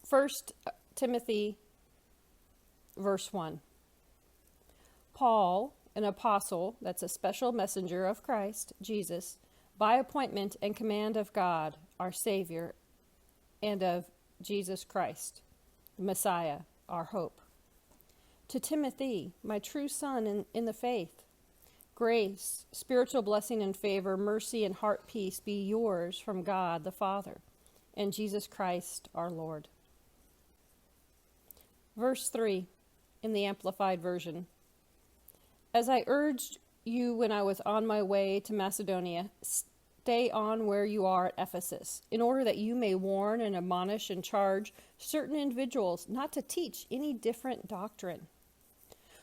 First Timothy, verse 1. Paul, an apostle, that's a special messenger of Christ, Jesus, by appointment and command of God, our Savior, and of Jesus Christ, the Messiah, our hope. To Timothy, my true son in the faith, grace, spiritual blessing and favor, mercy and heart peace be yours from God the Father and Jesus Christ our Lord. Verse 3 in the Amplified Version. As I urged you when I was on my way to Macedonia, stay on where you are at Ephesus, in order that you may warn and admonish and charge certain individuals not to teach any different doctrine,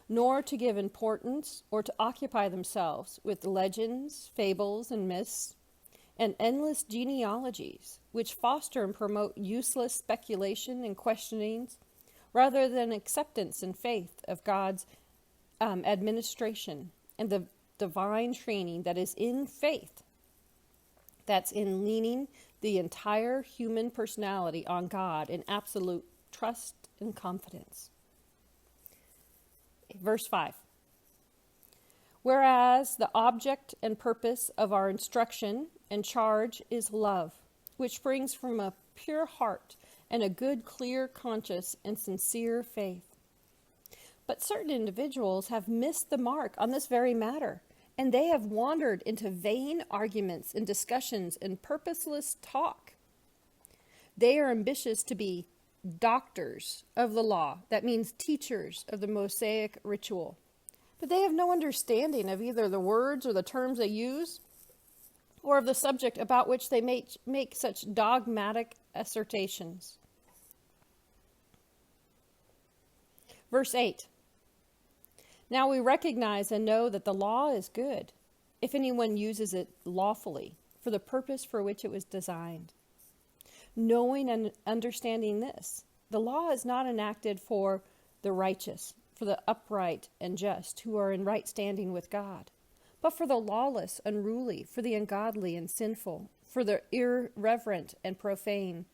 nor to give importance or to occupy themselves with legends, fables, and myths, and endless genealogies, which foster and promote useless speculation and questionings, rather than acceptance and faith of God's administration and the divine training that is in faith, that's in leaning the entire human personality on God in absolute trust and confidence. Verse 5. Whereas the object and purpose of our instruction and charge is love, which springs from a pure heart and a good, clear conscience and sincere faith. But certain individuals have missed the mark on this very matter, and they have wandered into vain arguments and discussions and purposeless talk. They are ambitious to be doctors of the law, that means teachers of the Mosaic ritual. But they have no understanding of either the words or the terms they use, or of the subject about which they make such dogmatic assertions. Verse 8. Now we recognize and know that the law is good, if anyone uses it lawfully, for the purpose for which it was designed. Knowing and understanding this, the law is not enacted for the righteous, for the upright and just, who are in right standing with God, but for the lawless, unruly, for the ungodly and sinful, for the irreverent and profane,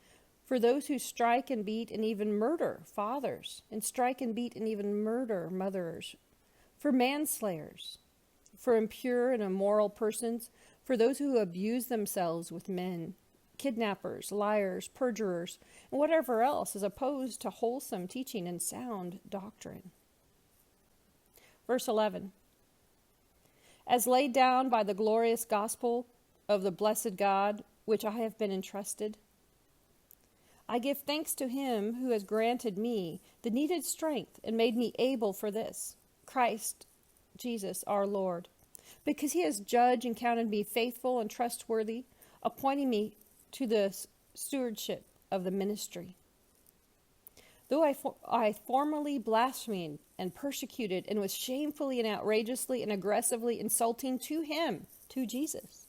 for those who strike and beat and even murder fathers, and strike and beat and even murder mothers, for manslayers, for impure and immoral persons, for those who abuse themselves with men, kidnappers, liars, perjurers, and whatever else is opposed to wholesome teaching and sound doctrine. Verse 11. As laid down by the glorious gospel of the blessed God, which I have been entrusted, I give thanks to him who has granted me the needed strength and made me able for this, Christ Jesus our Lord, because he has judged and counted me faithful and trustworthy, appointing me to the stewardship of the ministry. Though I formerly blasphemed and persecuted and was shamefully and outrageously and aggressively insulting to him, to Jesus,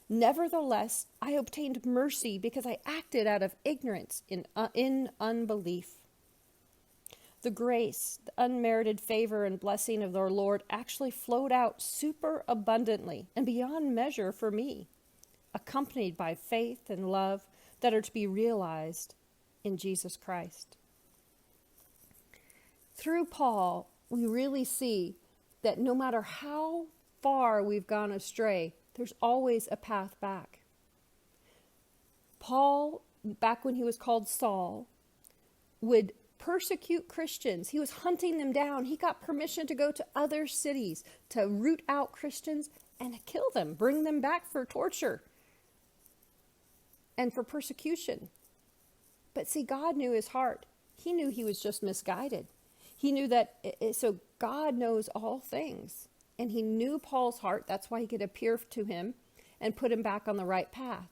nevertheless I obtained mercy because I acted out of ignorance in unbelief. The grace, the unmerited favor and blessing of our Lord actually flowed out superabundantly and beyond measure for me, accompanied by faith and love that are to be realized in Jesus Christ. Through Paul, we really see that no matter how far we've gone astray, there's always a path back. Paul, back when he was called Saul, would persecute Christians. He was hunting them down. He got permission to go to other cities to root out Christians and kill them, bring them back for torture and for persecution. But see, God knew his heart. He knew he was just misguided. He knew that, so God knows all things. And he knew Paul's heart. That's why he could appear to him and put him back on the right path.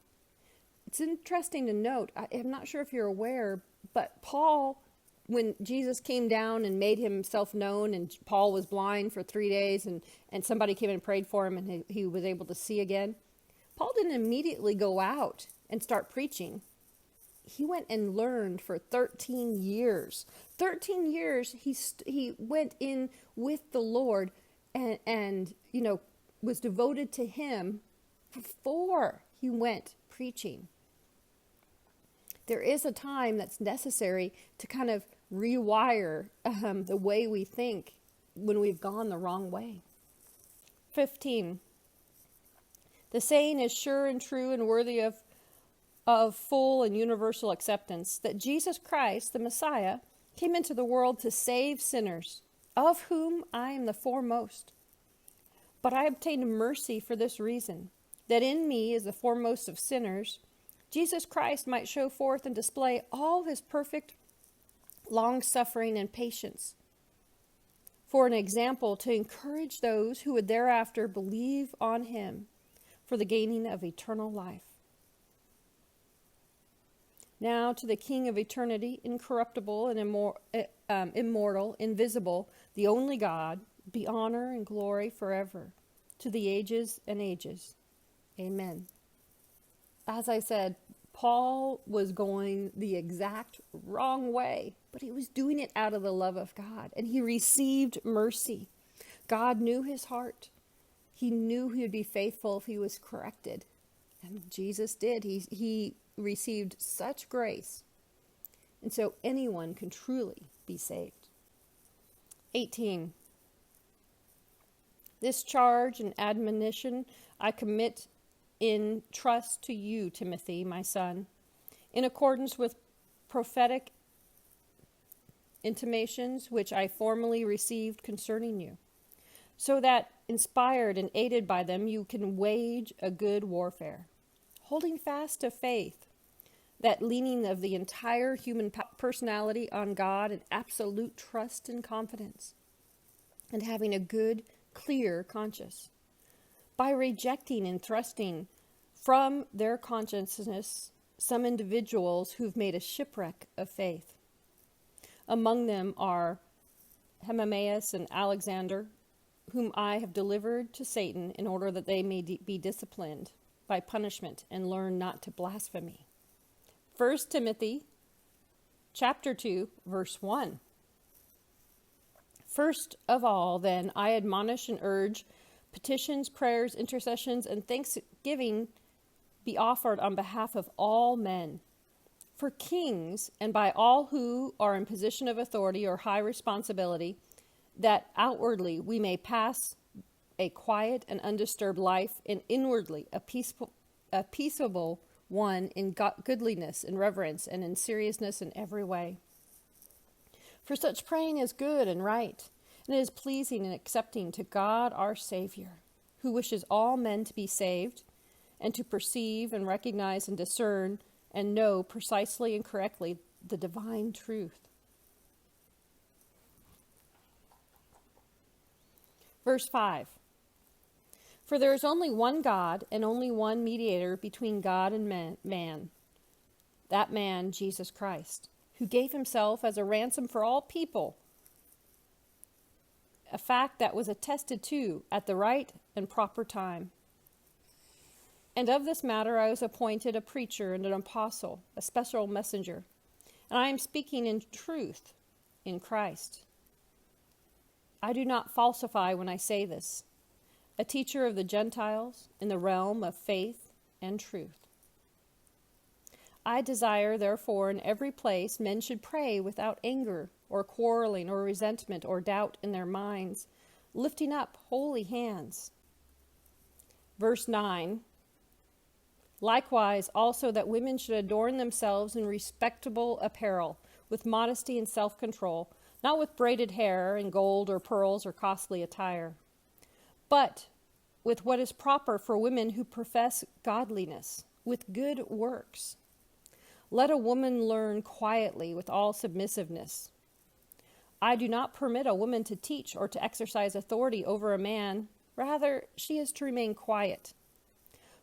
It's interesting to note, I'm not sure if you're aware, but Paul, when Jesus came down and made himself known and Paul was blind for 3 days and somebody came and prayed for him and he was able to see again, Paul didn't immediately go out and start preaching. He went and learned for 13 years. 13 years he went in with the Lord and was devoted to him before he went preaching. There is a time that's necessary to kind of rewire the way we think when we've gone the wrong way. 15. The saying is sure and true and worthy of full and universal acceptance that Jesus Christ, the Messiah, came into the world to save sinners, of whom I am the foremost. But I obtained mercy for this reason, that in me, as the foremost of sinners, Jesus Christ might show forth and display all his perfect long-suffering and patience, for an example to encourage those who would thereafter believe on him for the gaining of eternal life. Now to the King of eternity, incorruptible and immortal, invisible, the only God, be honor and glory forever, to the ages and ages. Amen. As I said, Paul was going the exact wrong way, but he was doing it out of the love of God, and he received mercy. God knew his heart. He knew he would be faithful if he was corrected, and Jesus did. He received such grace, and so anyone can truly be saved. 18. This charge and admonition I commit in trust to you, Timothy, my son, in accordance with prophetic intimations which I formerly received concerning you, so that, inspired and aided by them, you can wage a good warfare, holding fast to faith, that leaning of the entire human personality on God in absolute trust and confidence, and having a good, clear conscience. By rejecting and thrusting from their consciousness some individuals who've made a shipwreck of faith. Among them are Hymenaeus and Alexander, whom I have delivered to Satan in order that they may be disciplined by punishment and learn not to blaspheme. 1 Timothy chapter 2, verse 1. First of all, then, I admonish and urge petitions, prayers, intercessions, and thanksgiving be offered on behalf of all men, for kings, and by all who are in position of authority or high responsibility, that outwardly we may pass a quiet and undisturbed life, and inwardly a peaceable one in goodliness and reverence, and in seriousness in every way. For such praying is good and right, and it is pleasing and accepting to God our Savior, who wishes all men to be saved, and to perceive and recognize and discern and know precisely and correctly the divine truth. Verse 5. For there is only one God and only one mediator between God and man, that man, Jesus Christ, who gave himself as a ransom for all people, a fact that was attested to at the right and proper time. And of this matter I was appointed a preacher and an apostle, a special messenger, and I am speaking in truth in Christ. I do not falsify when I say this, a teacher of the Gentiles in the realm of faith and truth. I desire, therefore, in every place men should pray without anger or quarreling or resentment or doubt in their minds, lifting up holy hands. Verse 9. Likewise also that women should adorn themselves in respectable apparel, with modesty and self-control, not with braided hair and gold or pearls or costly attire, but with what is proper for women who profess godliness, with good works. Let a woman learn quietly with all submissiveness. I do not permit a woman to teach or to exercise authority over a man. Rather, she is to remain quiet.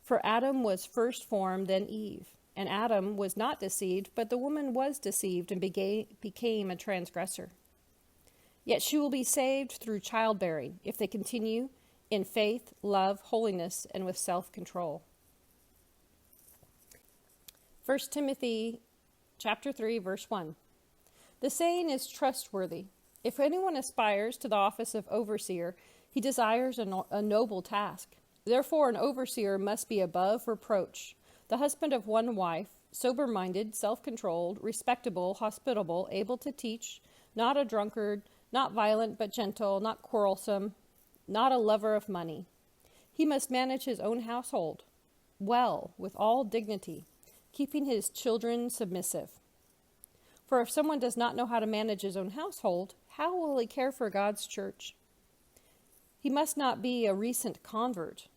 For Adam was first formed, then Eve. And Adam was not deceived, but the woman was deceived and became a transgressor. Yet she will be saved through childbearing, if they continue in faith, love, holiness, and with self-control. 1 Timothy chapter 3, verse 1. The saying is trustworthy. If anyone aspires to the office of overseer, he desires a noble task. Therefore, an overseer must be above reproach, the husband of one wife, sober-minded, self-controlled, respectable, hospitable, able to teach, not a drunkard, not violent but gentle, not quarrelsome, not a lover of money. He must manage his own household well, with all dignity, keeping his children submissive. For if someone does not know how to manage his own household, how will he care for God's church? He must not be a recent convert,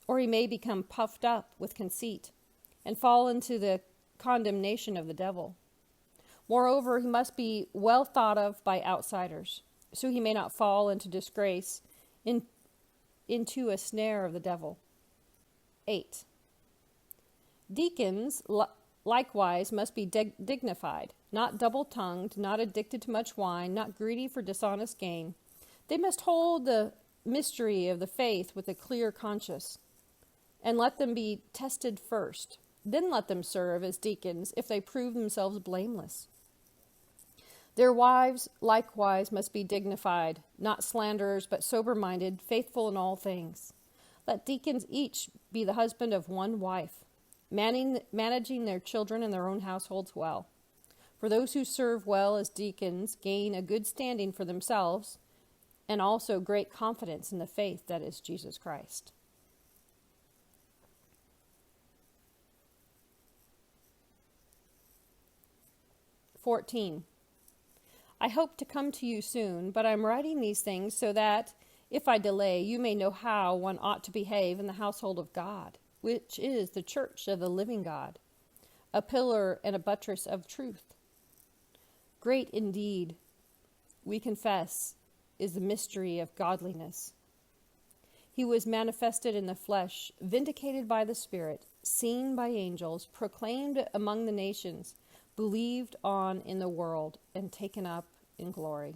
or he may become puffed up with conceit and fall into the condemnation of the devil. Moreover, he must be well thought of by outsiders, so he may not fall into disgrace, into a snare of the devil. 8. Deacons likewise must be dignified, not double-tongued, not addicted to much wine, not greedy for dishonest gain. They must hold the mystery of the faith with a clear conscience, and let them be tested first. Then let them serve as deacons if they prove themselves blameless. Their wives likewise must be dignified, not slanderers, but sober-minded, faithful in all things. Let deacons each be the husband of one wife, managing their children and their own households well. For those who serve well as deacons gain a good standing for themselves, and also great confidence in the faith that is Jesus Christ. (14) I hope to come to you soon, but I am writing these things so that, if I delay, you may know how one ought to behave in the household of God, which is the church of the living God, a pillar and a buttress of truth. Great indeed, we confess, is the mystery of godliness. He was manifested in the flesh, vindicated by the Spirit, seen by angels, proclaimed among the nations, believed on in the world, and taken up in glory.